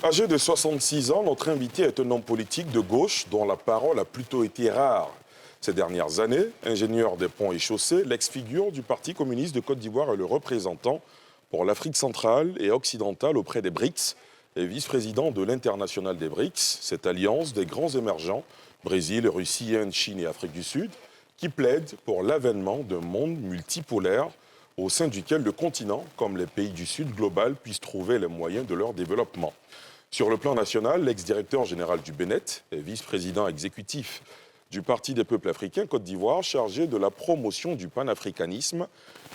Âgé de 66 ans, notre invité est un homme politique de gauche dont la parole a plutôt été rare. Ces dernières années, ingénieur des ponts et chaussées, l'ex-figure du Parti communiste de Côte d'Ivoire est le représentant pour l'Afrique centrale et occidentale auprès des BRICS et vice-président de l'Internationale des BRICS, cette alliance des grands émergents, Brésil, Russie, Inde, Chine et Afrique du Sud, qui plaide pour l'avènement d'un monde multipolaire au sein duquel le continent, comme les pays du Sud global, puissent trouver les moyens de leur développement. Sur le plan national, l'ex-directeur général du Bénin et vice-président exécutif du Parti des peuples africains Côte d'Ivoire, chargé de la promotion du panafricanisme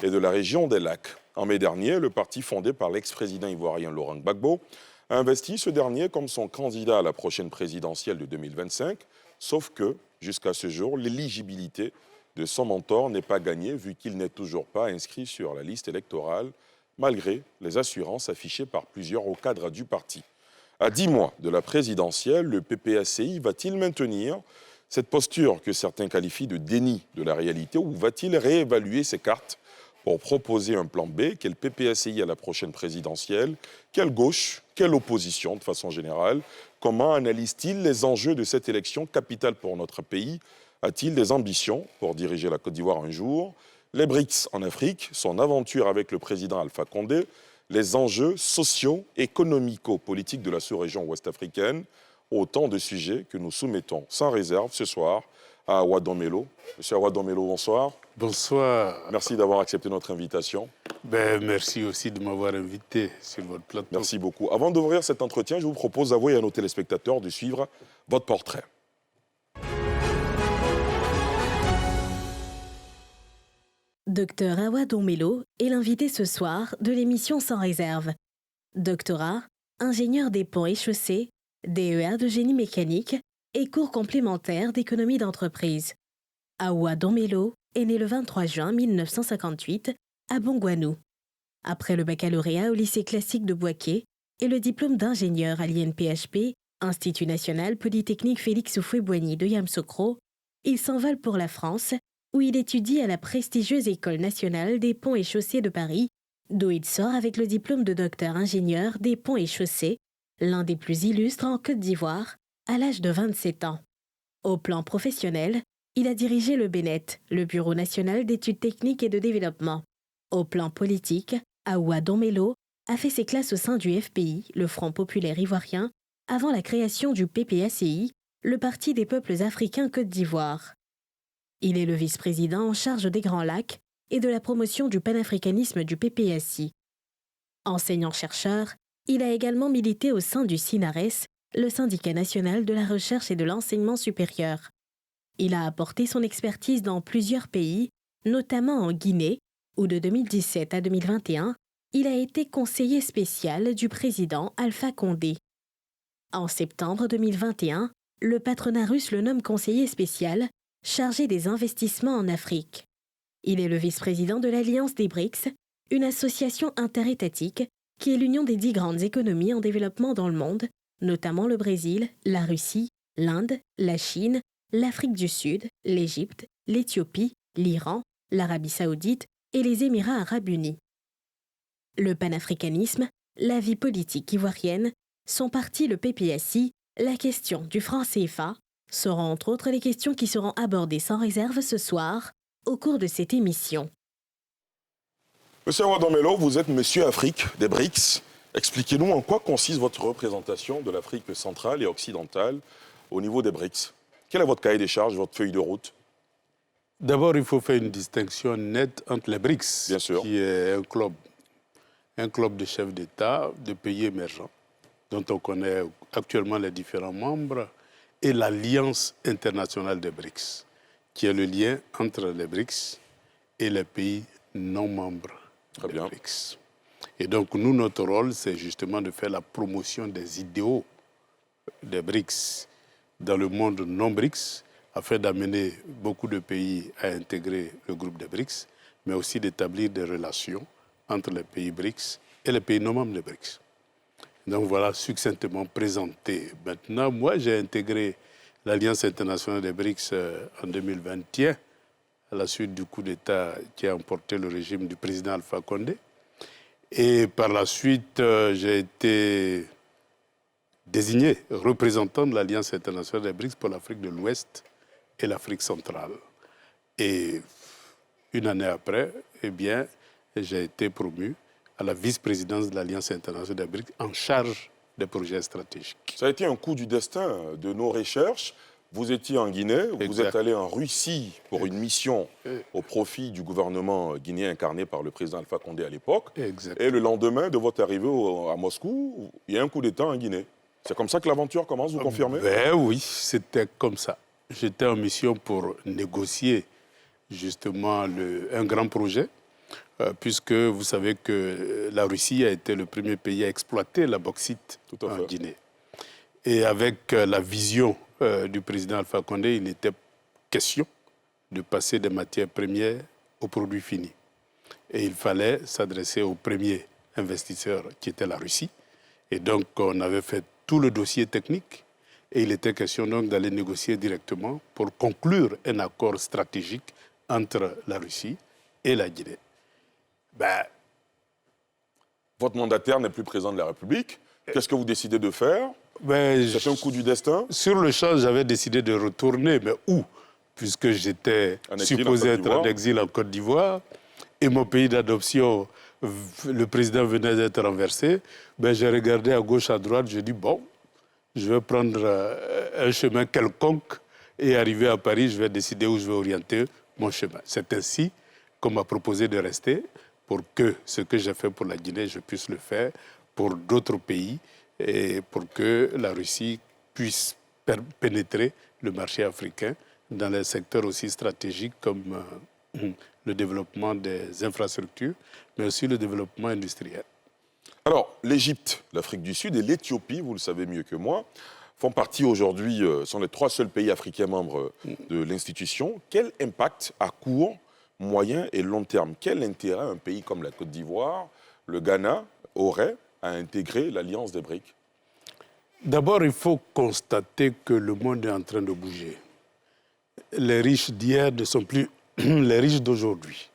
et de la région des lacs. En mai dernier, le parti fondé par l'ex-président ivoirien Laurent Gbagbo a investi ce dernier comme son candidat à la prochaine présidentielle de 2025, sauf que, jusqu'à ce jour, l'éligibilité de son mentor n'est pas gagnée vu qu'il n'est toujours pas inscrit sur la liste électorale, malgré les assurances affichées par plusieurs hauts cadres du parti. À 10 mois de la présidentielle, le PPACI va-t-il maintenir cette posture que certains qualifient de déni de la réalité ou va-t-il réévaluer ses cartes pour proposer un plan B? Quel PPACI à la prochaine présidentielle? Quelle gauche? Quelle opposition de façon générale? Comment analyse-t-il les enjeux de cette élection capitale pour notre pays? A-t-il des ambitions pour diriger la Côte d'Ivoire un jour? Les BRICS en Afrique, son aventure avec le président Alpha Condé, les enjeux sociaux, économico-politiques de la sous-région ouest-africaine, autant de sujets que nous soumettons sans réserve ce soir à Awa Domelo. Monsieur Awa Domelo, bonsoir. Bonsoir. Merci d'avoir accepté notre invitation. Merci aussi de m'avoir invité sur votre plateau. Merci beaucoup. Avant d'ouvrir cet entretien, je vous propose à vous et à nos téléspectateurs de suivre votre portrait. Docteur Awa Domelo est l'invité ce soir de l'émission Sans réserve. Doctorat, ingénieur des ponts et chaussées, DEA de génie mécanique et cours complémentaires d'économie d'entreprise. Awa Domelo est né le 23 juin 1958 à Bongouanou. Après le baccalauréat au lycée classique de Bouaké et le diplôme d'ingénieur à l'INPHP, Institut national polytechnique Félix Houphouët-Boigny de Yamoussoukro, il s'envole pour la France où il étudie à la prestigieuse École nationale des ponts et chaussées de Paris, d'où il sort avec le diplôme de docteur ingénieur des ponts et chaussées, l'un des plus illustres en Côte d'Ivoire, à l'âge de 27 ans. Au plan professionnel, il a dirigé le BNET, le Bureau national d'études techniques et de développement. Au plan politique, Awa Domelo a fait ses classes au sein du FPI, le Front populaire ivoirien, avant la création du PPACI, le Parti des peuples africains Côte d'Ivoire. Il est le vice-président en charge des Grands Lacs et de la promotion du panafricanisme du PPACI. Enseignant-chercheur, il a également milité au sein du SINARES, le syndicat national de la recherche et de l'enseignement supérieur. Il a apporté son expertise dans plusieurs pays, notamment en Guinée, où de 2017 à 2021, il a été conseiller spécial du président Alpha Condé. En septembre 2021, le patronat russe le nomme conseiller spécial, chargé des investissements en Afrique. Il est le vice-président de l'Alliance des BRICS, une association interétatique qui est l'union des 10 grandes économies en développement dans le monde, notamment le Brésil, la Russie, l'Inde, la Chine, l'Afrique du Sud, l'Égypte, l'Éthiopie, l'Iran, l'Arabie saoudite et les Émirats arabes unis. Le panafricanisme, la vie politique ivoirienne, son parti le PPACI, la question du franc CFA, seront entre autres les questions qui seront abordées sans réserve ce soir au cours de cette émission. Monsieur Awa Domelo, vous êtes Monsieur Afrique des BRICS. Expliquez-nous en quoi consiste votre représentation de l'Afrique centrale et occidentale au niveau des BRICS. Quel est votre cahier des charges, votre feuille de route? D'abord, il faut faire une distinction nette entre les BRICS, Bien sûr, qui est un club de chefs d'État de pays émergents, dont on connaît actuellement les différents membres, et l'Alliance internationale des BRICS, qui est le lien entre les BRICS et les pays non membres des BRICS. Et donc, nous, notre rôle, c'est justement de faire la promotion des idéaux des BRICS dans le monde non-BRICS, afin d'amener beaucoup de pays à intégrer le groupe des BRICS, mais aussi d'établir des relations entre les pays BRICS et les pays non membres des BRICS. Donc voilà, succinctement présenté. Maintenant, moi, j'ai intégré l'Alliance internationale des BRICS en 2021, à la suite du coup d'État qui a emporté le régime du président Alpha Condé. Et par la suite, j'ai été désigné représentant de l'Alliance internationale des BRICS pour l'Afrique de l'Ouest et l'Afrique centrale. Et une année après, eh bien, j'ai été promu à la vice-présidence de l'Alliance internationale des BRICS en charge des projets stratégiques. Ça a été un coup du destin de nos recherches. Vous étiez en Guinée, vous êtes allé en Russie pour une mission au profit du gouvernement guinéen incarné par le président Alpha Condé à l'époque. Et le lendemain de votre arrivée à Moscou, il y a un coup d'État en Guinée. C'est comme ça que l'aventure commence, vous confirmez? Ben oui, c'était comme ça. J'étais en mission pour négocier justement un grand projet, puisque vous savez que la Russie a été le premier pays à exploiter la bauxite en Guinée. Et avec la vision du président Alpha Condé, il était question de passer des matières premières aux produits finis. Et il fallait s'adresser au premier investisseur qui était la Russie. Et donc, on avait fait tout le dossier technique et il était question donc d'aller négocier directement pour conclure un accord stratégique entre la Russie et la Guinée. Votre mandataire n'est plus président de la République. Qu'est-ce que vous décidez de faire? C'est un coup du destin? Sur le champ, j'avais décidé de retourner, mais où? Puisque j'étais supposé être en exil en Côte d'Ivoire et mon pays d'adoption, le président venait d'être renversé, j'ai regardé à gauche, à droite, j'ai dit, bon, je vais prendre un chemin quelconque et arriver à Paris, je vais décider où je vais orienter mon chemin. C'est ainsi qu'on m'a proposé de rester pour que ce que j'ai fait pour la Guinée, je puisse le faire pour d'autres pays et pour que la Russie puisse pénétrer le marché africain dans les secteurs aussi stratégiques comme le développement des infrastructures, mais aussi le développement industriel. Alors, l'Égypte, l'Afrique du Sud et l'Éthiopie, vous le savez mieux que moi, font partie aujourd'hui, sont les 3 seuls pays africains membres de l'institution. Quel impact à court, moyen et long terme, quel intérêt un pays comme la Côte d'Ivoire, le Ghana, aurait à intégrer l'Alliance des BRICS? D'abord, il faut constater que le monde est en train de bouger. Les riches d'hier ne sont plus les riches d'aujourd'hui.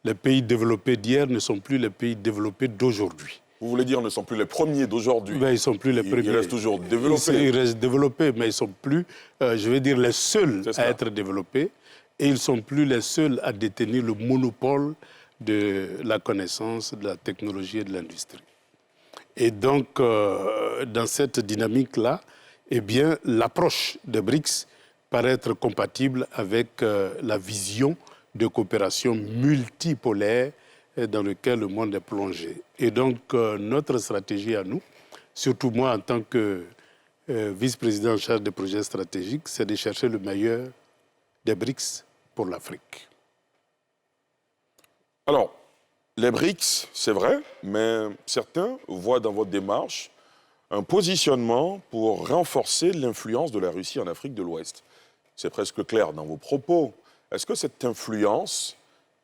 Les pays développés d'hier ne sont plus les pays développés d'aujourd'hui. Vous voulez dire ne sont plus les premiers d'aujourd'hui? Ils ne sont plus les premiers. Ils restent toujours développés. Ils restent développés, mais ils ne sont plus, je vais dire, les seuls à être développés. Et ils ne sont plus les seuls à détenir le monopole de la connaissance, de la technologie et de l'industrie. Et donc, dans cette dynamique-là, eh bien, l'approche des BRICS paraît être compatible avec la vision de coopération multipolaire dans laquelle le monde est plongé. Et donc, notre stratégie à nous, surtout moi en tant que vice-président en charge des projets stratégiques, c'est de chercher le meilleur des BRICS pour l'Afrique. Alors, les BRICS, c'est vrai, mais certains voient dans votre démarche un positionnement pour renforcer l'influence de la Russie en Afrique de l'Ouest. C'est presque clair dans vos propos. Est-ce que cette influence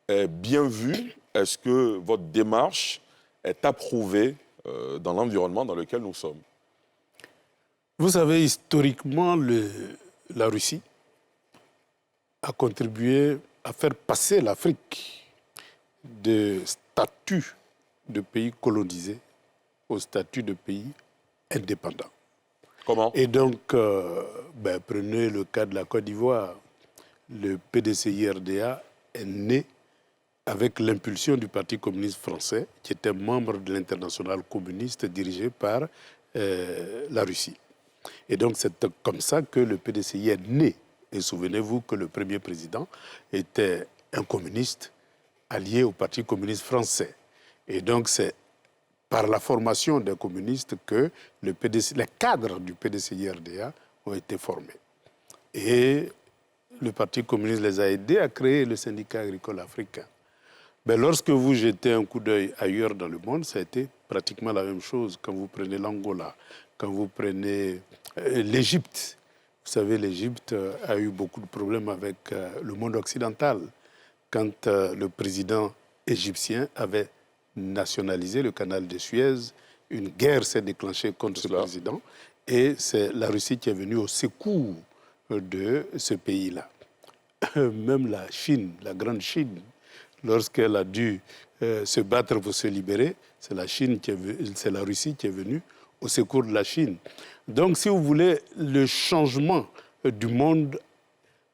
est bien vue? Est-ce que votre démarche est approuvée dans l'environnement dans lequel nous sommes? Vous savez, historiquement, la Russie a contribué à faire passer l'Afrique de statut de pays colonisé au statut de pays indépendant. Comment? Et donc, prenez le cas de la Côte d'Ivoire. Le PDCI-RDA est né avec l'impulsion du Parti communiste français, qui était membre de l'internationale communiste dirigée par la Russie. Et donc, c'est comme ça que le PDCI est né. Et souvenez-vous que le premier président était un communiste allié au Parti communiste français. Et donc, c'est par la formation des communistes que les cadres du PDCI-RDA ont été formés. Et le Parti communiste les a aidés à créer le syndicat agricole africain. Mais lorsque vous jetez un coup d'œil ailleurs dans le monde, ça a été pratiquement la même chose. Quand vous prenez l'Angola, quand vous prenez l'Égypte. Vous savez, l'Égypte a eu beaucoup de problèmes avec le monde occidental. Quand le président égyptien avait nationalisé le canal de Suez, une guerre s'est déclenchée contre ce président et c'est la Russie qui est venue au secours de ce pays-là. Même la Chine, la grande Chine, lorsqu'elle a dû se battre pour se libérer, c'est la Russie qui est venue au secours de la Chine. Donc, si vous voulez, le changement du monde,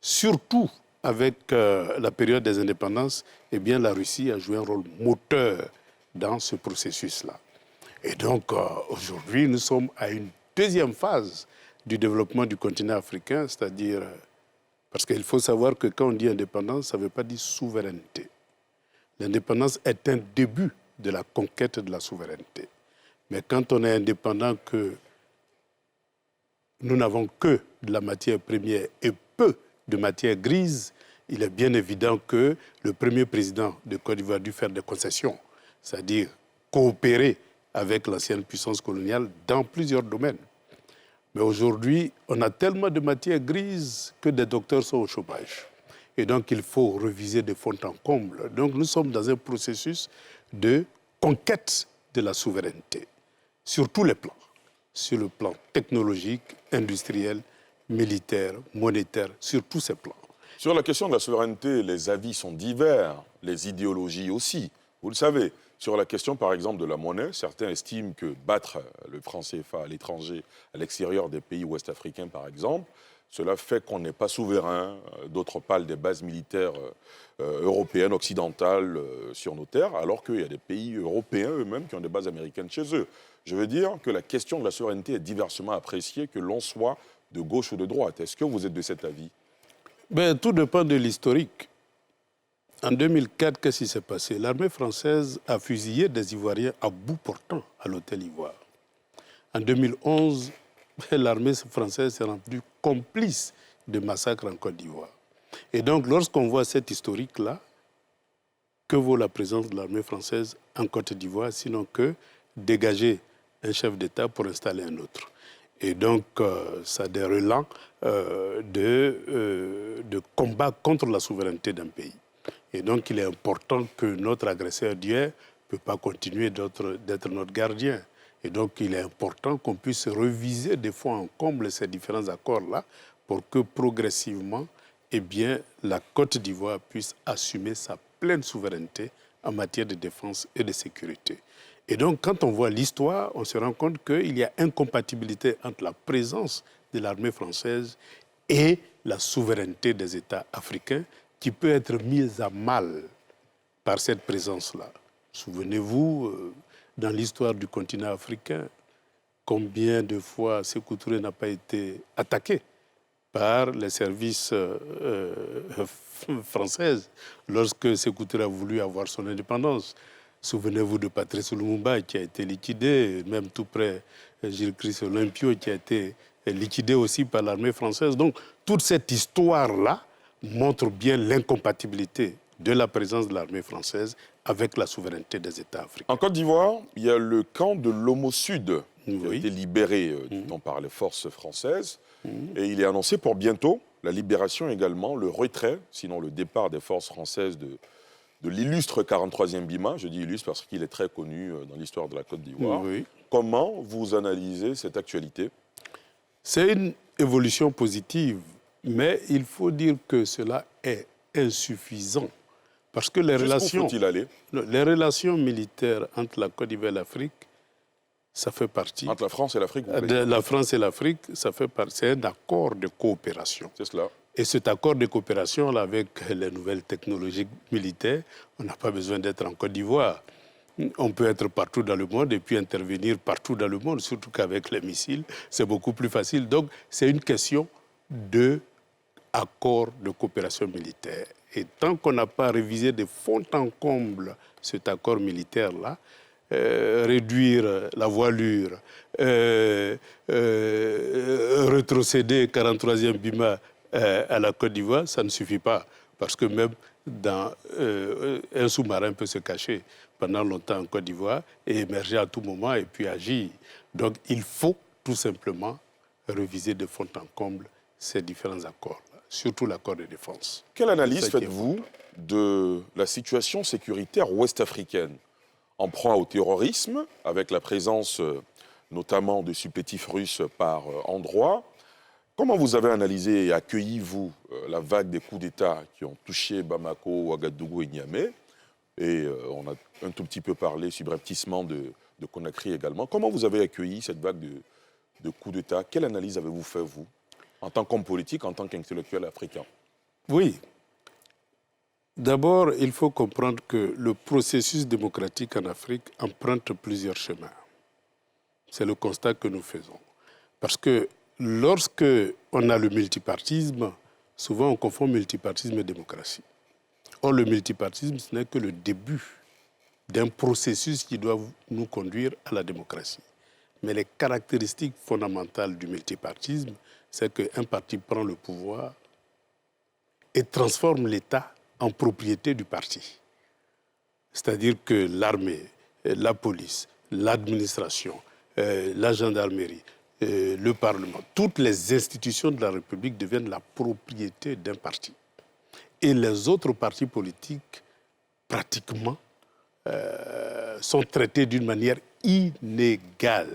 surtout avec la période des indépendances, eh bien, la Russie a joué un rôle moteur dans ce processus-là. Et donc, aujourd'hui, nous sommes à une deuxième phase du développement du continent africain, c'est-à-dire, parce qu'il faut savoir que quand on dit indépendance, ça ne veut pas dire souveraineté. L'indépendance est un début de la conquête de la souveraineté. Mais quand on est indépendant, que nous n'avons que de la matière première et peu de matière grise, il est bien évident que le premier président de Côte d'Ivoire a dû faire des concessions, c'est-à-dire coopérer avec l'ancienne puissance coloniale dans plusieurs domaines. Mais aujourd'hui, on a tellement de matière grise que des docteurs sont au chômage. Et donc, il faut reviser de fond en comble. Donc, nous sommes dans un processus de conquête de la souveraineté, sur tous les plans. Sur le plan technologique, industriel, militaire, monétaire, sur tous ces plans. Sur la question de la souveraineté, les avis sont divers, les idéologies aussi. Vous le savez, sur la question, par exemple, de la monnaie, certains estiment que battre le franc CFA à l'étranger, à l'extérieur des pays ouest-africains, par exemple, cela fait qu'on n'est pas souverain. D'autres parlent des bases militaires européennes, occidentales sur nos terres, alors qu'il y a des pays européens eux-mêmes qui ont des bases américaines chez eux. Je veux dire que la question de la souveraineté est diversement appréciée, que l'on soit de gauche ou de droite. Est-ce que vous êtes de cet avis? Tout dépend de l'historique. En 2004, qu'est-ce qui s'est passé? L'armée française a fusillé des Ivoiriens à bout portant à l'hôtel Ivoire. En 2011, l'armée française s'est rendue complice de massacres en Côte d'Ivoire. Et donc, lorsqu'on voit cet historique-là, que vaut la présence de l'armée française en Côte d'Ivoire, sinon que dégager un chef d'État pour installer un autre? Et donc, ça a des relents de combat contre la souveraineté d'un pays. Et donc, il est important que notre agresseur d'hier ne peut pas continuer d'être notre gardien. Et donc, il est important qu'on puisse reviser des fois en comble ces différents accords-là pour que progressivement, eh bien, la Côte d'Ivoire puisse assumer sa pleine souveraineté en matière de défense et de sécurité. Et donc, quand on voit l'histoire, on se rend compte qu'il y a incompatibilité entre la présence de l'armée française et la souveraineté des États africains qui peut être mise à mal par cette présence-là. Souvenez-vous, dans l'histoire du continent africain, combien de fois Sékou Touré n'a pas été attaqué par les services français lorsque Sékou Touré a voulu avoir son indépendance. Souvenez-vous de Patrice Lumumba qui a été liquidé, même tout près Gilles-Christ Olympio qui a été liquidé aussi par l'armée française. Donc, toute cette histoire-là montre bien l'incompatibilité de la présence de l'armée française avec la souveraineté des États africains. En Côte d'Ivoire, il y a le camp de l'Homo Sud qui a été libéré par les forces françaises. Et il est annoncé pour bientôt la libération également, le retrait, sinon le départ des forces françaises de l'illustre 43e Bima. Je dis illustre parce qu'il est très connu dans l'histoire de la Côte d'Ivoire. Comment vous analysez cette actualité? C'est une évolution positive, mais il faut dire que cela est insuffisant. Parce que les relations militaires entre la Côte d'Ivoire et l'Afrique, ça fait partie... Entre la France et l'Afrique, la France et l'Afrique, ça fait partie. C'est un accord de coopération. C'est cela. Et cet accord de coopération, là, avec les nouvelles technologies militaires, on n'a pas besoin d'être en Côte d'Ivoire. On peut être partout dans le monde et puis intervenir partout dans le monde, surtout qu'avec les missiles, c'est beaucoup plus facile. Donc, c'est une question d'accord de coopération militaire. Et tant qu'on n'a pas révisé de fond en comble cet accord militaire-là, réduire la voilure, rétrocéder 43e Bima à la Côte d'Ivoire, ça ne suffit pas. Parce que même un sous-marin peut se cacher pendant longtemps en Côte d'Ivoire et émerger à tout moment et puis agir. Donc il faut tout simplement réviser de fond en comble ces différents accords, surtout l'accord de défense. Quelle analyse faites-vous de la situation sécuritaire ouest-africaine en proie au terrorisme, avec la présence notamment de supplétifs russes par endroits? Comment vous avez analysé et accueilli, vous, la vague des coups d'État qui ont touché Bamako, Ouagadougou et Niamey? Et on a un tout petit peu parlé subrepticement de de Conakry également. Comment vous avez accueilli cette vague de coups d'État? Quelle analyse avez-vous fait, vous, en tant qu'homme politique, en tant qu'intellectuel africain? Oui. D'abord, il faut comprendre que le processus démocratique en Afrique emprunte plusieurs chemins. C'est le constat que nous faisons. Parce que lorsque on a le multipartisme, souvent on confond multipartisme et démocratie. Or, le multipartisme, ce n'est que le début d'un processus qui doit nous conduire à la démocratie. Mais les caractéristiques fondamentales du multipartisme, c'est qu'un parti prend le pouvoir et transforme l'État en propriété du parti. C'est-à-dire que l'armée, la police, l'administration, la gendarmerie, le Parlement, toutes les institutions de la République deviennent la propriété d'un parti. Et les autres partis politiques, pratiquement, sont traités d'une manière inégale.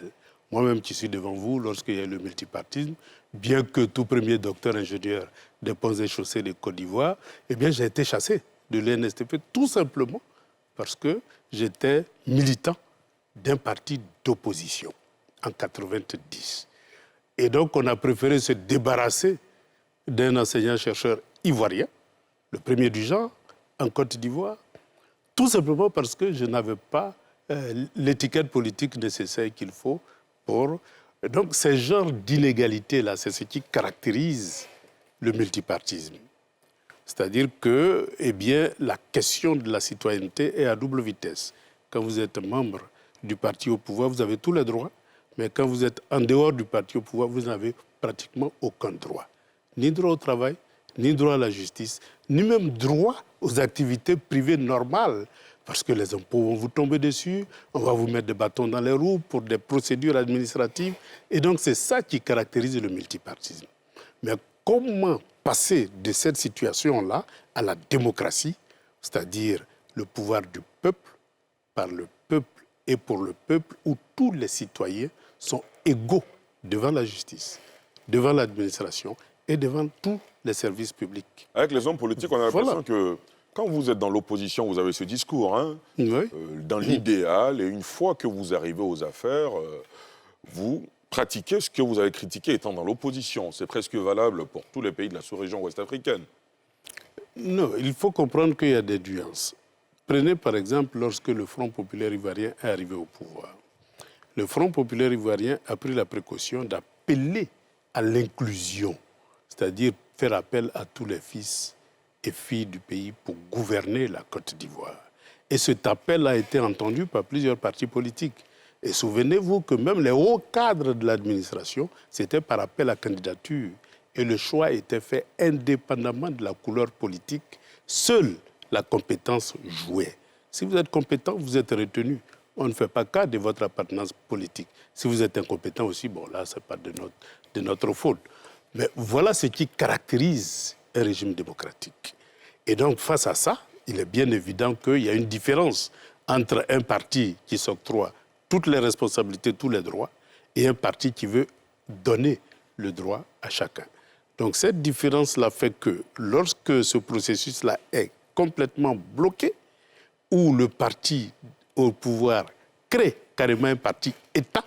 Moi-même qui suis devant vous, lorsqu'il y a le multipartisme, bien que tout premier docteur ingénieur des ponts et chaussées de Côte d'Ivoire, eh bien j'ai été chassé de l'ENSTP tout simplement parce que j'étais militant d'un parti d'opposition en 1990. Et donc on a préféré se débarrasser d'un enseignant-chercheur ivoirien, le premier du genre, en Côte d'Ivoire, tout simplement parce que je n'avais pas l'étiquette politique nécessaire qu'il faut pour... Donc, ce genre d'inégalité-là, c'est ce qui caractérise le multipartisme. C'est-à-dire que, eh bien, la question de la citoyenneté est à double vitesse. Quand vous êtes membre du parti au pouvoir, vous avez tous les droits, mais quand vous êtes en dehors du parti au pouvoir, vous n'avez pratiquement aucun droit. Ni droit au travail, ni droit à la justice, ni même droit aux activités privées normales. Parce que les impôts vont vous tomber dessus, on va vous mettre des bâtons dans les roues pour des procédures administratives. Et donc, c'est ça qui caractérise le multipartisme. Mais comment passer de cette situation-là à la démocratie, c'est-à-dire le pouvoir du peuple, par le peuple et pour le peuple, où tous les citoyens sont égaux devant la justice, devant l'administration et devant tous les services publics. Avec les hommes politiques, on a l'impression que quand vous êtes dans l'opposition, vous avez ce discours, hein, oui. Dans l'idéal, et une fois que vous arrivez aux affaires, vous pratiquez ce que vous avez critiqué étant dans l'opposition. C'est presque valable pour tous les pays de la sous-région ouest-africaine. Non, il faut comprendre qu'il y a des nuances. Prenez par exemple lorsque le Front populaire ivoirien est arrivé au pouvoir. Le Front populaire ivoirien a pris la précaution d'appeler à l'inclusion, c'est-à-dire faire appel à tous les fils et filles du pays pour gouverner la Côte d'Ivoire. Et cet appel a été entendu par plusieurs partis politiques. Et souvenez-vous que même les hauts cadres de l'administration, c'était par appel à candidature. Et le choix était fait indépendamment de la couleur politique. Seule la compétence jouait. Si vous êtes compétent, vous êtes retenu. On ne fait pas cas de votre appartenance politique. Si vous êtes incompétent aussi, bon là, ce n'est pas de notre faute. Mais voilà ce qui caractérise un régime démocratique. Et donc, face à ça, il est bien évident qu'il y a une différence entre un parti qui s'octroie toutes les responsabilités, tous les droits, et un parti qui veut donner le droit à chacun. Donc, cette différence-là fait que lorsque ce processus-là est complètement bloqué, où le parti au pouvoir crée carrément un parti État,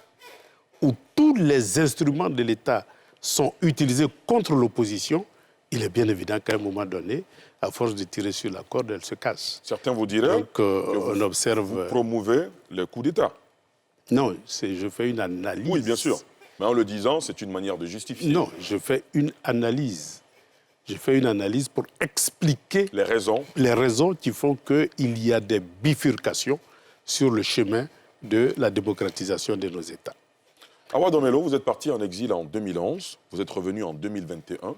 où tous les instruments de l'État sont utilisés contre l'opposition, il est bien évident qu'à un moment donné, à force de tirer sur la corde, elle se casse. Certains vous diraient on observe... vous promouvez le coup d'État. Non, je fais une analyse. Oui, bien sûr. Mais en le disant, c'est une manière de justifier. Non, je fais une analyse. Je fais une analyse pour expliquer les raisons qui font qu'il y a des bifurcations sur le chemin de la démocratisation de nos États. Awa Domelo, vous êtes parti en exil en 2011, vous êtes revenu en 2021.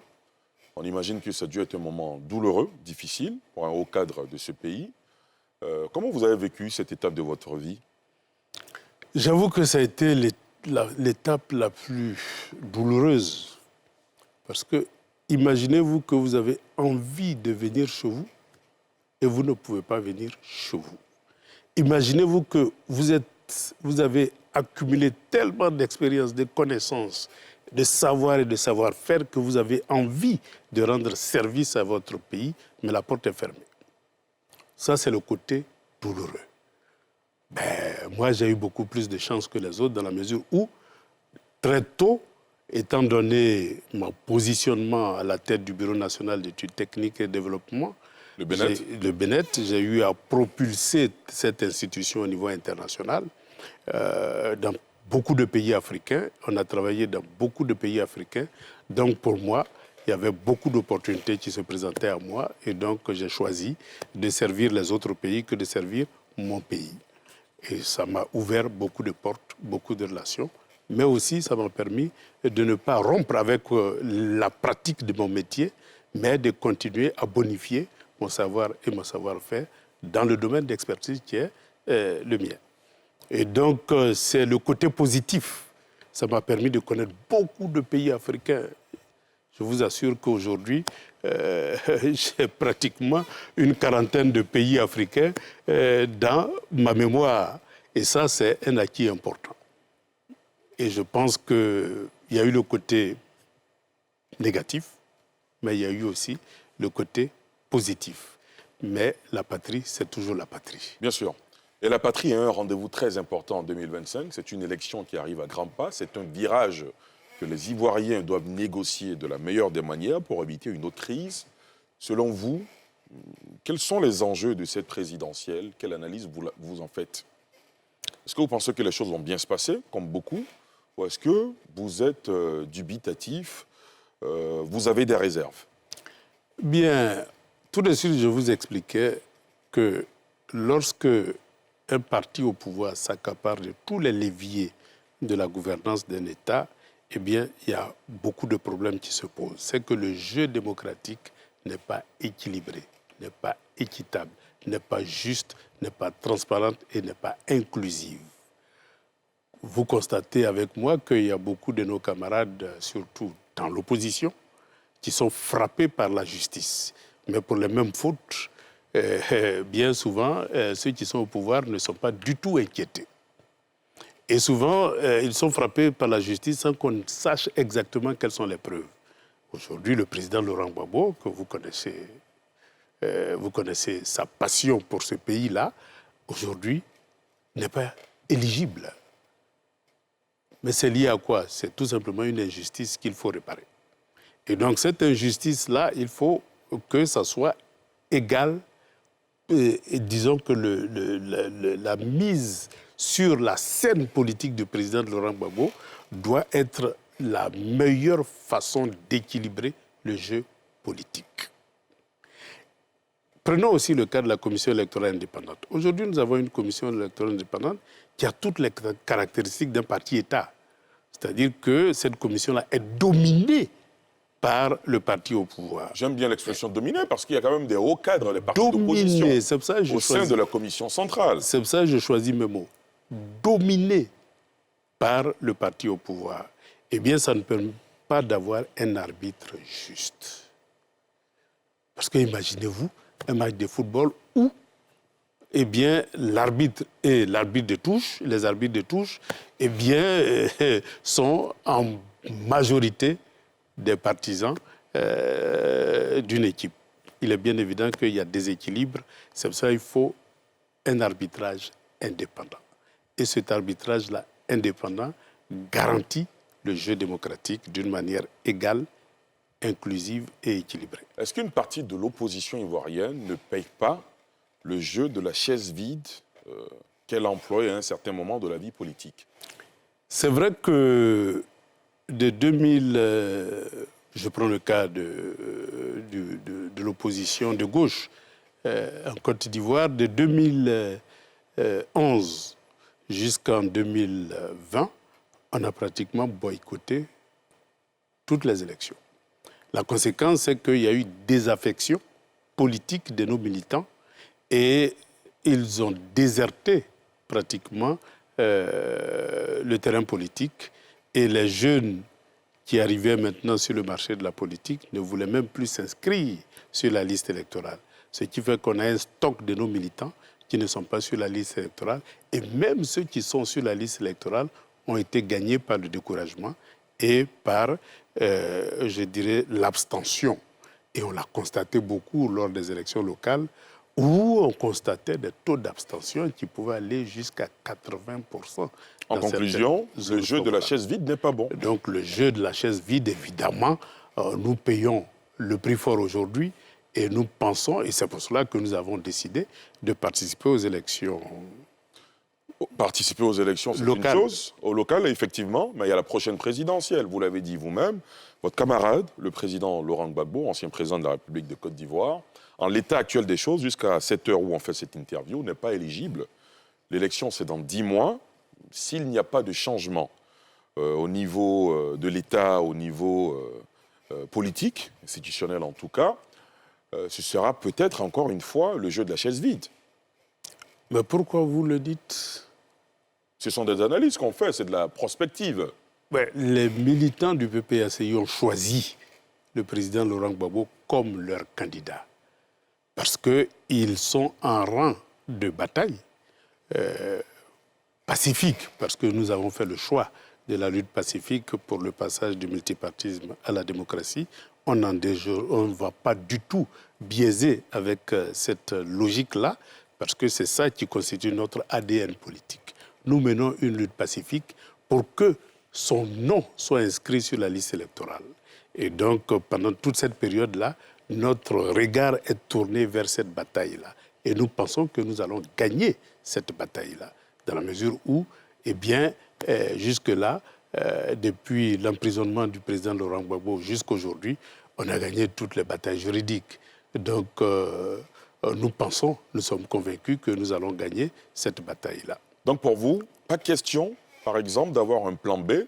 On imagine que ça a dû être un moment douloureux, difficile pour un haut cadre de ce pays. Comment vous avez vécu cette étape de votre vie? J'avoue que ça a été l'étape la plus douloureuse. Parce que imaginez-vous que vous avez envie de venir chez vous et vous ne pouvez pas venir chez vous. Imaginez-vous que vous avez accumulé tellement d'expérience, de connaissances, de savoir et de savoir-faire que vous avez envie de rendre service à votre pays, mais la porte est fermée. Ça, c'est le côté douloureux. Moi, j'ai eu beaucoup plus de chance que les autres dans la mesure où, très tôt, étant donné mon positionnement à la tête du Bureau national d'études techniques et de développement, Le Bénet. j'ai eu à propulser cette institution au niveau international. Dans beaucoup de pays africains, on a travaillé dans beaucoup de pays africains. Donc pour moi, il y avait beaucoup d'opportunités qui se présentaient à moi et donc j'ai choisi de servir les autres pays que de servir mon pays. Et ça m'a ouvert beaucoup de portes, beaucoup de relations. Mais aussi, ça m'a permis de ne pas rompre avec la pratique de mon métier, mais de continuer à bonifier mon savoir et mon savoir-faire dans le domaine d'expertise qui est le mien. Et donc, c'est le côté positif. Ça m'a permis de connaître beaucoup de pays africains. Je vous assure qu'aujourd'hui, j'ai pratiquement une quarantaine de pays africains dans ma mémoire. Et ça, c'est un acquis important. Et je pense qu'il y a eu le côté négatif, mais il y a eu aussi le côté positif. Mais la patrie, c'est toujours la patrie. Bien sûr. Et la patrie a un rendez-vous très important en 2025. C'est une élection qui arrive à grands pas. C'est un virage que les Ivoiriens doivent négocier de la meilleure des manières pour éviter une autre crise. Selon vous, quels sont les enjeux de cette présidentielle? Quelle analyse vous en faites? Est-ce que vous pensez que les choses vont bien se passer, comme beaucoup? Ou est-ce que vous êtes dubitatif, vous avez des réserves? Bien, tout de suite, je vous expliquais que lorsque un parti au pouvoir s'accapare de tous les leviers de la gouvernance d'un État, eh bien, il y a beaucoup de problèmes qui se posent. C'est que le jeu démocratique n'est pas équilibré, n'est pas équitable, n'est pas juste, n'est pas transparente et n'est pas inclusive. Vous constatez avec moi qu'il y a beaucoup de nos camarades, surtout dans l'opposition, qui sont frappés par la justice. Mais pour les mêmes fautes, bien souvent, ceux qui sont au pouvoir ne sont pas du tout inquiétés. Et souvent, ils sont frappés par la justice sans qu'on sache exactement quelles sont les preuves. Aujourd'hui, le président Laurent Gbagbo, que vous connaissez sa passion pour ce pays-là, aujourd'hui, n'est pas éligible. Mais c'est lié à quoi? C'est tout simplement une injustice qu'il faut réparer. Et donc, cette injustice-là, il faut que ça soit égal. Et disons que la mise sur la scène politique du président Laurent Gbagbo doit être la meilleure façon d'équilibrer le jeu politique. Prenons aussi le cas de la commission électorale indépendante. Aujourd'hui, nous avons une commission électorale indépendante qui a toutes les caractéristiques d'un parti-État. C'est-à-dire que cette commission-là est dominée par le parti au pouvoir. J'aime bien l'expression dominée parce qu'il y a quand même des hauts cadres, les partis d'opposition, au sein de la commission centrale. C'est pour ça que je choisis mes mots. Dominé par le parti au pouvoir. Eh bien, ça ne permet pas d'avoir un arbitre juste. Parce que imaginez-vous un match de football où eh bien, l'arbitre et l'arbitre de touche, les arbitres de touche, eh bien, sont en majorité des partisans d'une équipe. Il est bien évident qu'il y a des équilibres. C'est pour ça qu'il faut un arbitrage indépendant. Et cet arbitrage-là, indépendant, garantit le jeu démocratique d'une manière égale, inclusive et équilibrée. Est-ce qu'une partie de l'opposition ivoirienne ne paye pas le jeu de la chaise vide qu'elle emploie à un certain moment de la vie politique? C'est vrai que de 2000, je prends le cas de l'opposition de gauche en Côte d'Ivoire, de 2011 jusqu'en 2020, on a pratiquement boycotté toutes les élections. La conséquence, c'est qu'il y a eu désaffection politique de nos militants et ils ont déserté pratiquement le terrain politique. Et les jeunes qui arrivaient maintenant sur le marché de la politique ne voulaient même plus s'inscrire sur la liste électorale. Ce qui fait qu'on a un stock de nos militants qui ne sont pas sur la liste électorale. Et même ceux qui sont sur la liste électorale ont été gagnés par le découragement et par, je dirais, l'abstention. Et on l'a constaté beaucoup lors des élections locales où on constatait des taux d'abstention qui pouvaient aller jusqu'à 80%. En conclusion, le jeu de la chaise vide n'est pas bon. Donc le jeu de la chaise vide, évidemment, nous payons le prix fort aujourd'hui et nous pensons, et c'est pour cela que nous avons décidé de participer aux élections. Participer aux élections, c'est une chose. Au local, effectivement, mais il y a la prochaine présidentielle. Vous l'avez dit vous-même. Votre camarade, le président Laurent Gbagbo, ancien président de la République de Côte d'Ivoire, en l'état actuel des choses, jusqu'à cette heure où on fait cette interview, n'est pas éligible. L'élection, c'est dans 10 mois. S'il n'y a pas de changement au niveau de l'État, au niveau politique, institutionnel en tout cas, ce sera peut-être encore une fois le jeu de la chaise vide. Mais pourquoi vous le dites ? Ce sont des analyses qu'on fait, c'est de la prospective. Ouais, les militants du PPACI ont choisi le président Laurent Gbagbo comme leur candidat. Parce qu'ils sont en rang de bataille pacifique, parce que nous avons fait le choix de la lutte pacifique pour le passage du multipartisme à la démocratie. On ne va pas du tout biaiser avec cette logique-là, parce que c'est ça qui constitue notre ADN politique. Nous menons une lutte pacifique pour que son nom soit inscrit sur la liste électorale. Et donc, pendant toute cette période-là, notre regard est tourné vers cette bataille-là. Et nous pensons que nous allons gagner cette bataille-là, dans la mesure où, eh bien, jusque-là, depuis l'emprisonnement du président Laurent Gbagbo jusqu'aujourd'hui, on a gagné toutes les batailles juridiques. Donc, nous pensons, nous sommes convaincus que nous allons gagner cette bataille-là. Donc pour vous, pas question, par exemple, d'avoir un plan B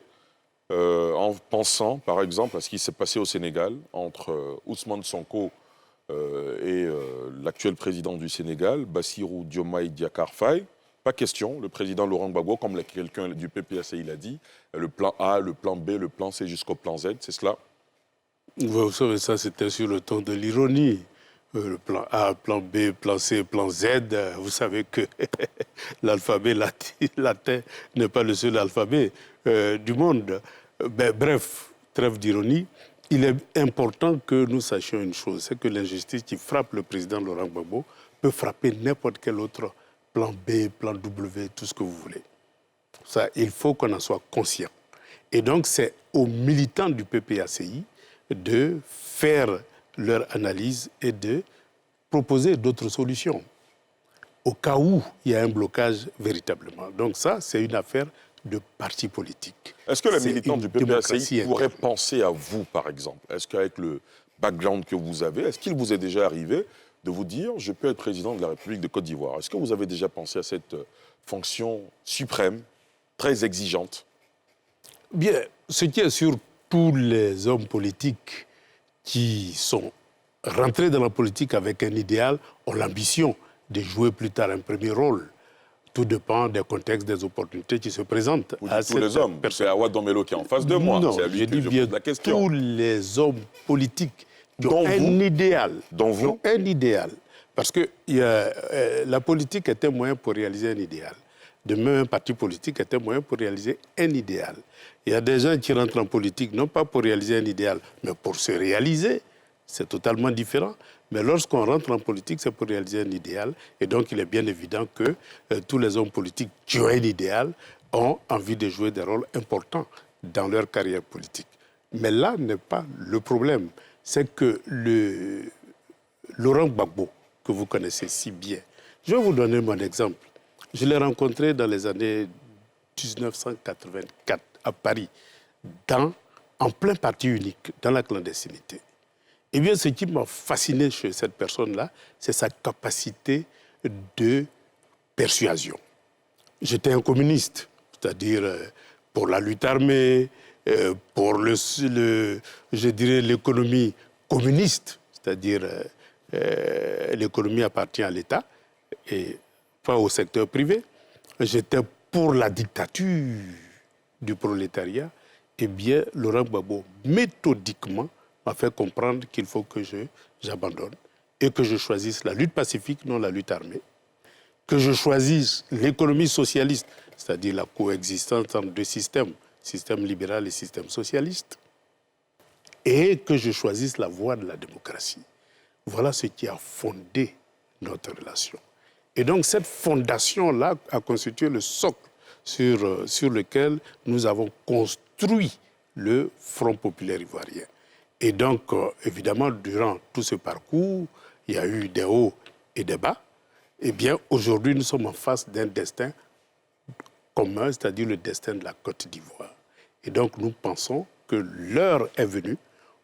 en pensant, par exemple, à ce qui s'est passé au Sénégal entre Ousmane Sonko et l'actuel président du Sénégal, Bassirou Diomaye Diakhar Faye. Pas question, le président Laurent Gbagbo, comme quelqu'un du PPACI l'a dit, le plan A, le plan B, le plan C jusqu'au plan Z, c'est cela? Vous savez, ça c'était sur le ton de l'ironie. Le plan A, plan B, plan C, plan Z, vous savez que l'alphabet latin n'est pas le seul alphabet du monde. Bref, trêve d'ironie, il est important que nous sachions une chose, c'est que l'injustice qui frappe le président Laurent Gbagbo peut frapper n'importe quel autre plan B, plan W, tout ce que vous voulez. Ça, il faut qu'on en soit conscient. Et donc, c'est aux militants du PPACI de faire leur analyse et de proposer d'autres solutions au cas où il y a un blocage véritablement. Donc ça, c'est une affaire de parti politique. Est-ce que les militants du PPACI pourraient penser à vous, par exemple? Est-ce qu'avec le background que vous avez, est-ce qu'il vous est déjà arrivé de vous dire « je peux être président de la République de Côte d'Ivoire » Est-ce que vous avez déjà pensé à cette fonction suprême, très exigeante? Bien, ce qui est sûr, tous les hommes politiques qui sont rentrés dans la politique avec un idéal ont l'ambition de jouer plus tard un premier rôle. Tout dépend des contextes, des opportunités qui se présentent. Vous dites tous les hommes. C'est Awa Dombello qui est en face de moi. Non, c'est à lui je que dis je bien pose la question. Tous les hommes politiques qui ont un idéal. Dont vous. Un idéal. Parce que la politique est un moyen pour réaliser un idéal. De même, un parti politique est un moyen pour réaliser un idéal. Il y a des gens qui rentrent en politique, non pas pour réaliser un idéal, mais pour se réaliser. C'est totalement différent. Mais lorsqu'on rentre en politique, c'est pour réaliser un idéal. Et donc, il est bien évident que tous les hommes politiques qui ont un idéal ont envie de jouer des rôles importants dans leur carrière politique. Mais là n'est pas le problème. C'est que Laurent Gbagbo, que vous connaissez si bien, je vais vous donner mon exemple. Je l'ai rencontré dans les années 1984 à Paris, en plein parti unique, dans la clandestinité. Eh bien, ce qui m'a fasciné chez cette personne-là, c'est sa capacité de persuasion. J'étais un communiste, c'est-à-dire pour la lutte armée, pour je dirais l'économie communiste, c'est-à-dire l'économie appartient à l'État et pas au secteur privé. J'étais pour la dictature du prolétariat. Eh bien, Laurent Gbagbo, méthodiquement, m'a fait comprendre qu'il faut que j'abandonne et que je choisisse la lutte pacifique, non la lutte armée, que je choisisse l'économie socialiste, c'est-à-dire la coexistence entre deux systèmes, système libéral et système socialiste, et que je choisisse la voie de la démocratie. Voilà ce qui a fondé notre relation. Et donc cette fondation-là a constitué le socle sur lequel nous avons construit le Front populaire ivoirien. Et donc, évidemment, durant tout ce parcours, il y a eu des hauts et des bas. Eh bien, aujourd'hui, nous sommes en face d'un destin commun, c'est-à-dire le destin de la Côte d'Ivoire. Et donc, nous pensons que l'heure est venue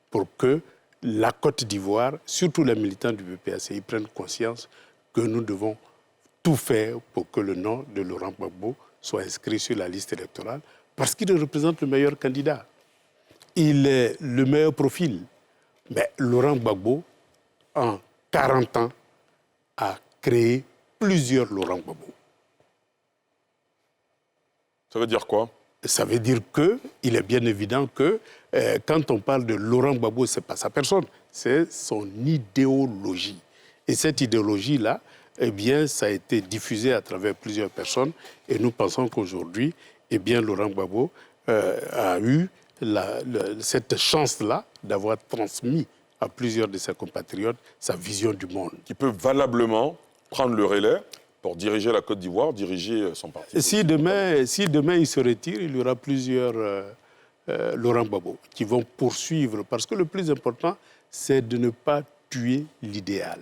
pour que la Côte d'Ivoire, surtout les militants du PPACI, prennent conscience que nous devons tout faire pour que le nom de Laurent Gbagbo soit inscrit sur la liste électorale, parce qu'il représente le meilleur candidat. Il est le meilleur profil. Mais Laurent Gbagbo, en 40 ans, a créé plusieurs Laurent Gbagbo. Ça veut dire quoi? Ça veut dire qu'il est bien évident que quand on parle de Laurent Gbagbo, ce n'est pas sa personne, c'est son idéologie. Et cette idéologie-là, eh bien, ça a été diffusé à travers plusieurs personnes. Et nous pensons qu'aujourd'hui, eh bien, Laurent Gbagbo a eu cette chance-là d'avoir transmis à plusieurs de ses compatriotes sa vision du monde. Qui peut valablement prendre le relais pour diriger la Côte d'Ivoire, diriger son parti. Si demain il se retire, il y aura plusieurs Laurent Gbagbo qui vont poursuivre. Parce que le plus important, c'est de ne pas tuer l'idéal.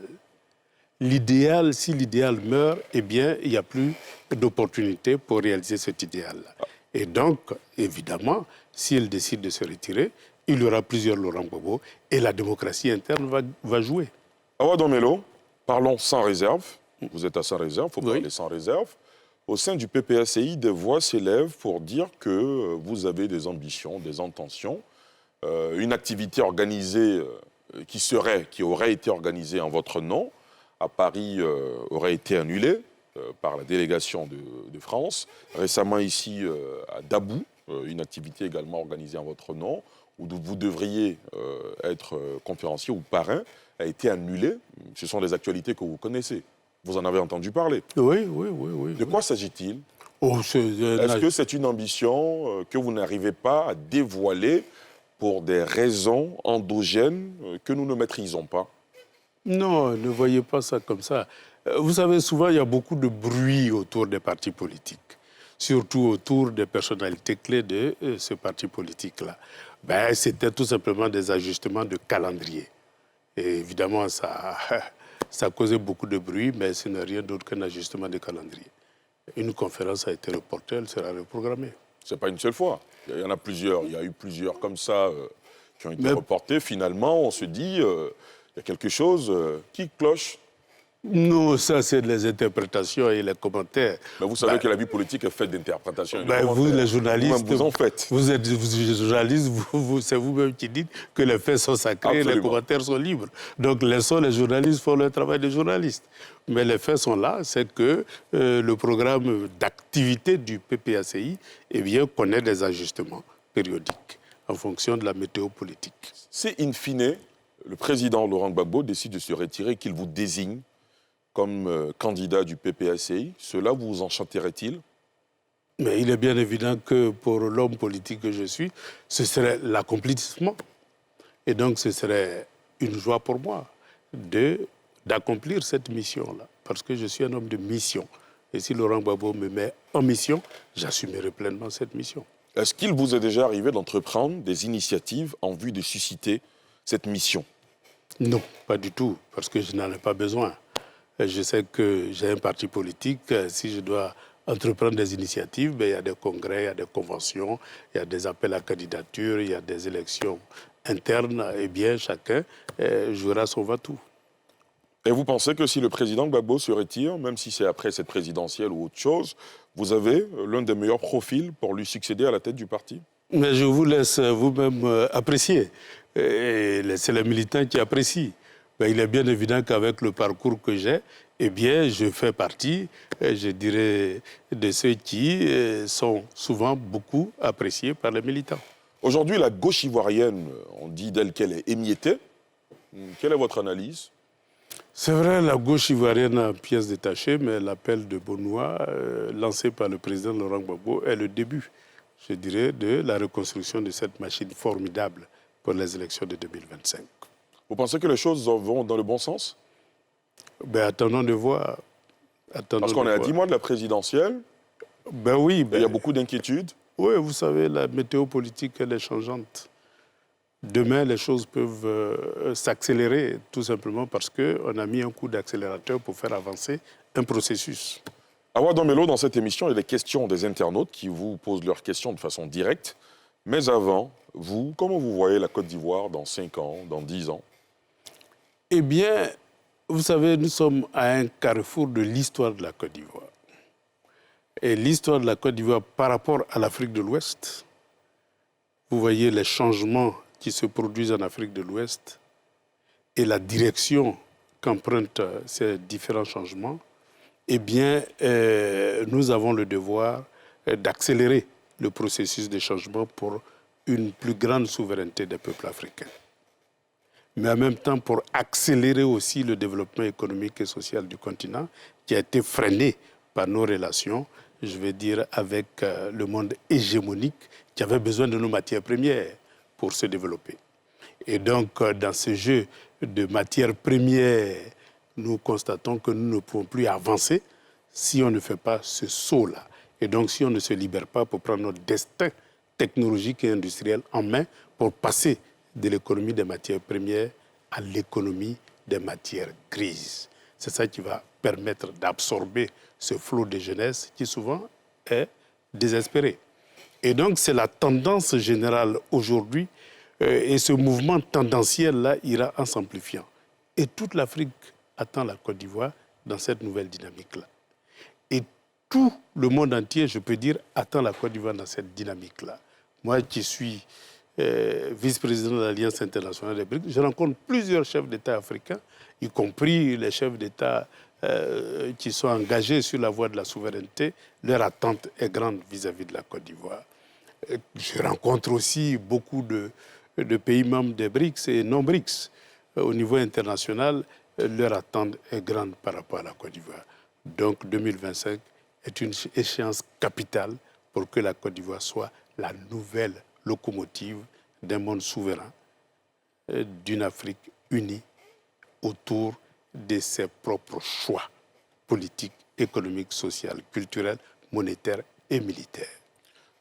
L'idéal, si l'idéal meurt, eh bien, il n'y a plus d'opportunité pour réaliser cet idéal-là. Et donc, évidemment, s'il décide de se retirer, il y aura plusieurs Laurent Gbagbo et la démocratie interne va jouer. Awa Domelo, parlons sans réserve. Vous êtes à sans réserve, il faut parler sans réserve. Au sein du PPACI, des voix s'élèvent pour dire que vous avez des ambitions, des intentions. Une activité organisée qui aurait été organisée en votre nom à Paris aurait été annulée par la délégation de France. Récemment ici à Dabou, une activité également organisée en votre nom, où vous devriez être conférencier ou parrain, a été annulée. Ce sont des actualités que vous connaissez. Vous en avez entendu parler. Oui. De quoi s'agit-il? Est-ce que c'est une ambition que vous n'arrivez pas à dévoiler pour des raisons endogènes que nous ne maîtrisons pas? Non, ne voyez pas ça comme ça. Vous savez, souvent, il y a beaucoup de bruit autour des partis politiques, surtout autour des personnalités clés de ce parti politique-là. C'était tout simplement des ajustements de calendrier. Et évidemment, ça causait beaucoup de bruit, mais ce n'est rien d'autre qu'un ajustement de calendrier. Une conférence a été reportée, elle sera reprogrammée. Ce n'est pas une seule fois. Il y en a plusieurs. Il y a eu plusieurs comme ça qui ont été reportés. Finalement, on se dit... il y a quelque chose qui cloche. Non, ça, c'est les interprétations et les commentaires. Mais vous savez que la vie politique est faite d'interprétations et de commentaires. Vous, les journalistes, vous en faites. Vous êtes journalistes, c'est vous-même qui dites que les faits sont sacrés et les commentaires sont libres. Donc, les journalistes font leur travail de journalistes. Mais les faits sont là, c'est que le programme d'activité du PPACI connaît des ajustements périodiques en fonction de la météo politique. Si, in fine, le président Laurent Gbagbo décide de se retirer, qu'il vous désigne comme candidat du PPACI, cela vous enchanterait-il? Mais il est bien évident que pour l'homme politique que je suis, ce serait l'accomplissement. Et donc ce serait une joie pour moi d'accomplir cette mission-là. Parce que je suis un homme de mission. Et si Laurent Gbagbo me met en mission, j'assumerai pleinement cette mission. Est-ce qu'il vous est déjà arrivé d'entreprendre des initiatives en vue de susciter cette mission? Non, pas du tout, parce que je n'en ai pas besoin. Je sais que j'ai un parti politique. Si je dois entreprendre des initiatives, il y a des congrès, il y a des conventions, il y a des appels à candidature, il y a des élections internes. Eh bien, chacun jouera son va-tout. Et vous pensez que si le président Gbagbo se retire, même si c'est après cette présidentielle ou autre chose, vous avez l'un des meilleurs profils pour lui succéder à la tête du parti? Mais je vous laisse vous-même apprécier. C'est les militants qui apprécient. Mais il est bien évident qu'avec le parcours que j'ai, eh bien, je fais partie, je dirais, de ceux qui sont souvent beaucoup appréciés par les militants. Aujourd'hui, la gauche ivoirienne, on dit d'elle qu'elle est émiettée. Quelle est votre analyse? C'est vrai, la gauche ivoirienne a pièce détachée, mais l'appel de Benoît, lancé par le président Laurent Gbagbo, est le début, je dirais, de la reconstruction de cette machine formidable pour les élections de 2025. Vous pensez que les choses vont dans le bon sens? Ben, attendons de voir. Parce qu'on est à 10 mois de la présidentielle. Ben oui. Il y a beaucoup d'inquiétudes. Oui, vous savez, la météo politique, elle est changeante. Demain, les choses peuvent s'accélérer, tout simplement parce qu'on a mis un coup d'accélérateur pour faire avancer un processus. Awa Dombello, dans cette émission, il y a des questions des internautes qui vous posent leurs questions de façon directe. Mais avant, vous, comment vous voyez la Côte d'Ivoire dans 5 ans, dans 10 ans? Eh bien, vous savez, nous sommes à un carrefour de l'histoire de la Côte d'Ivoire. Et l'histoire de la Côte d'Ivoire par rapport à l'Afrique de l'Ouest, vous voyez les changements qui se produisent en Afrique de l'Ouest et la direction qu'empruntent ces différents changements, eh bien, nous avons le devoir d'accélérer le processus de changement pour une plus grande souveraineté des peuples africains. Mais en même temps, pour accélérer aussi le développement économique et social du continent, qui a été freiné par nos relations, je vais dire, avec le monde hégémonique, qui avait besoin de nos matières premières pour se développer. Et donc, dans ce jeu de matières premières, nous constatons que nous ne pouvons plus avancer si on ne fait pas ce saut-là. Et donc, si on ne se libère pas pour prendre notre destin technologique et industriel en main pour passer de l'économie des matières premières à l'économie des matières grises. C'est ça qui va permettre d'absorber ce flot de jeunesse qui souvent est désespéré. Et donc, c'est la tendance générale aujourd'hui et ce mouvement tendanciel-là ira en s'amplifiant. Et toute l'Afrique attend la Côte d'Ivoire dans cette nouvelle dynamique-là. Et tout le monde entier, je peux dire, attend la Côte d'Ivoire dans cette dynamique-là. Moi qui suis vice-président de l'Alliance internationale des BRICS, je rencontre plusieurs chefs d'État africains, y compris les chefs d'État qui sont engagés sur la voie de la souveraineté. Leur attente est grande vis-à-vis de la Côte d'Ivoire. Je rencontre aussi beaucoup de pays membres des BRICS et non-BRICS. Au niveau international, leur attente est grande par rapport à la Côte d'Ivoire. Donc 2025 est une échéance capitale pour que la Côte d'Ivoire soit la nouvelle locomotive d'un monde souverain, d'une Afrique unie autour de ses propres choix politiques, économiques, sociaux, culturels, monétaires et militaires.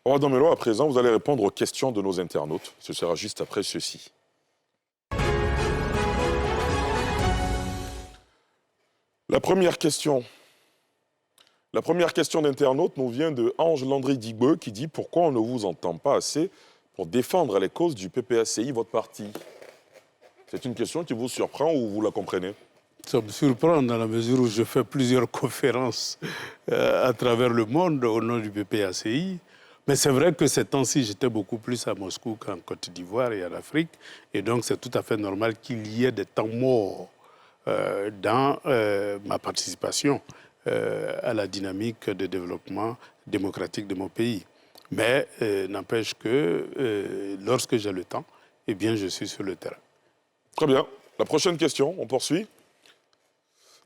Awa Dombello, à présent, vous allez répondre aux questions de nos internautes. Ce sera juste après ceci. La première question d'internaute nous vient de Ange Landry Digbe qui dit « Pourquoi on ne vous entend pas assez pour défendre les causes du PPACI, votre parti ?» C'est une question qui vous surprend ou vous la comprenez? Ça me surprend dans la mesure où je fais plusieurs conférences à travers le monde au nom du PPACI. Mais c'est vrai que ces temps-ci, j'étais beaucoup plus à Moscou qu'en Côte d'Ivoire et en Afrique. Et donc, c'est tout à fait normal qu'il y ait des temps morts dans ma participation à la dynamique de développement démocratique de mon pays. Mais n'empêche que lorsque j'ai le temps, eh bien, je suis sur le terrain. Très bien. La prochaine question, on poursuit.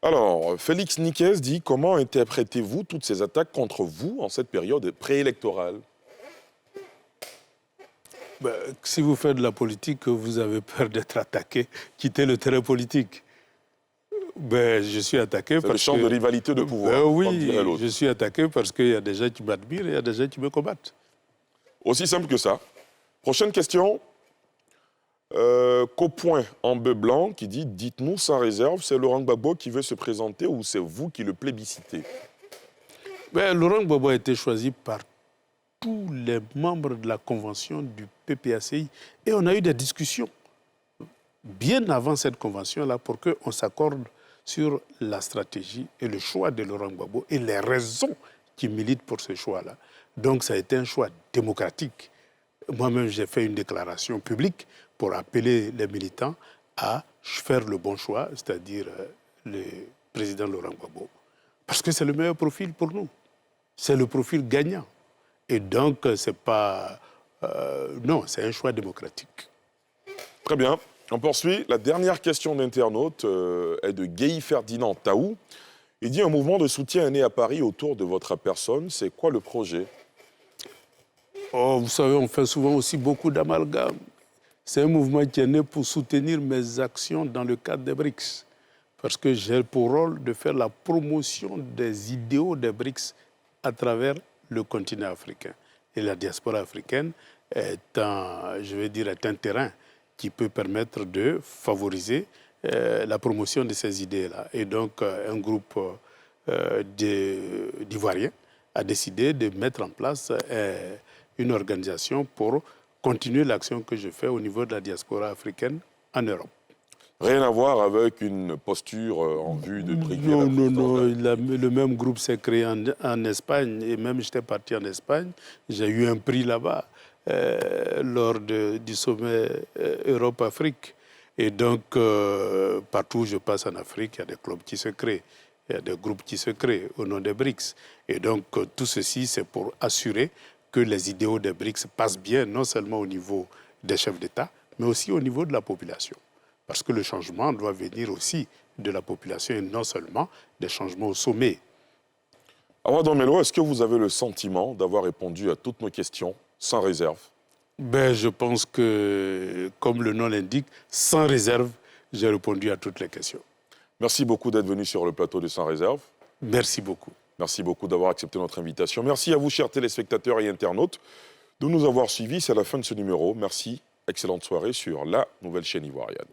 Alors, Félix Niquez dit « Comment interprétez-vous toutes ces attaques contre vous en cette période préélectorale ?» Si vous faites de la politique, vous avez peur d'être attaqué, quittez le terrain politique. Je suis attaqué parce que... C'est le champ de rivalité de pouvoir. Oui, je suis attaqué parce qu'il y a des gens qui m'admirent et il y a des gens qui me combattent. Aussi simple que ça. Prochaine question. Copoint en bleu blanc qui dit « Dites-nous sans réserve, c'est Laurent Gbagbo qui veut se présenter ou c'est vous qui le plébiscitez ?» Laurent Gbagbo a été choisi par tous les membres de la convention du PPACI et on a eu des discussions bien avant cette convention-là pour qu'on s'accorde sur la stratégie et le choix de Laurent Gbagbo et les raisons qui militent pour ce choix-là. Donc ça a été un choix démocratique. Moi-même, j'ai fait une déclaration publique pour appeler les militants à faire le bon choix, c'est-à-dire le président Laurent Gbagbo. Parce que c'est le meilleur profil pour nous. C'est le profil gagnant. Et donc, c'est pas... non, c'est un choix démocratique. Très bien. On poursuit. La dernière question d'internaute est de Guy Ferdinand Taou. Il dit « Un mouvement de soutien est né à Paris autour de votre personne. C'est quoi le projet ?» Vous savez, on fait souvent aussi beaucoup d'amalgames. C'est un mouvement qui est né pour soutenir mes actions dans le cadre des BRICS. parce que j'ai pour rôle de faire la promotion des idéaux des BRICS à travers le continent africain. Et la diaspora africaine est un terrain qui peut permettre de favoriser la promotion de ces idées-là. Et donc, un groupe d'Ivoiriens a décidé de mettre en place une organisation pour continuer l'action que je fais au niveau de la diaspora africaine en Europe. Rien à voir avec une posture en vue de briguer Non, le même groupe s'est créé en Espagne et même j'étais parti en Espagne. J'ai eu un prix là-bas lors du sommet Europe-Afrique. Et donc, partout où je passe en Afrique, il y a des clubs qui se créent, il y a des groupes qui se créent au nom des BRICS. Et donc, tout ceci, c'est pour assurer que les idéaux des BRICS passent bien, non seulement au niveau des chefs d'État, mais aussi au niveau de la population. Parce que le changement doit venir aussi de la population et non seulement des changements au sommet. Awa Domelo, est-ce que vous avez le sentiment d'avoir répondu à toutes nos questions sans réserve? Je pense que, comme le nom l'indique, sans réserve, j'ai répondu à toutes les questions. Merci beaucoup d'être venu sur le plateau de Sans Réserve. Merci beaucoup. Merci beaucoup d'avoir accepté notre invitation. Merci à vous, chers téléspectateurs et internautes, de nous avoir suivis. C'est la fin de ce numéro. Merci. Excellente soirée sur la nouvelle chaîne ivoirienne.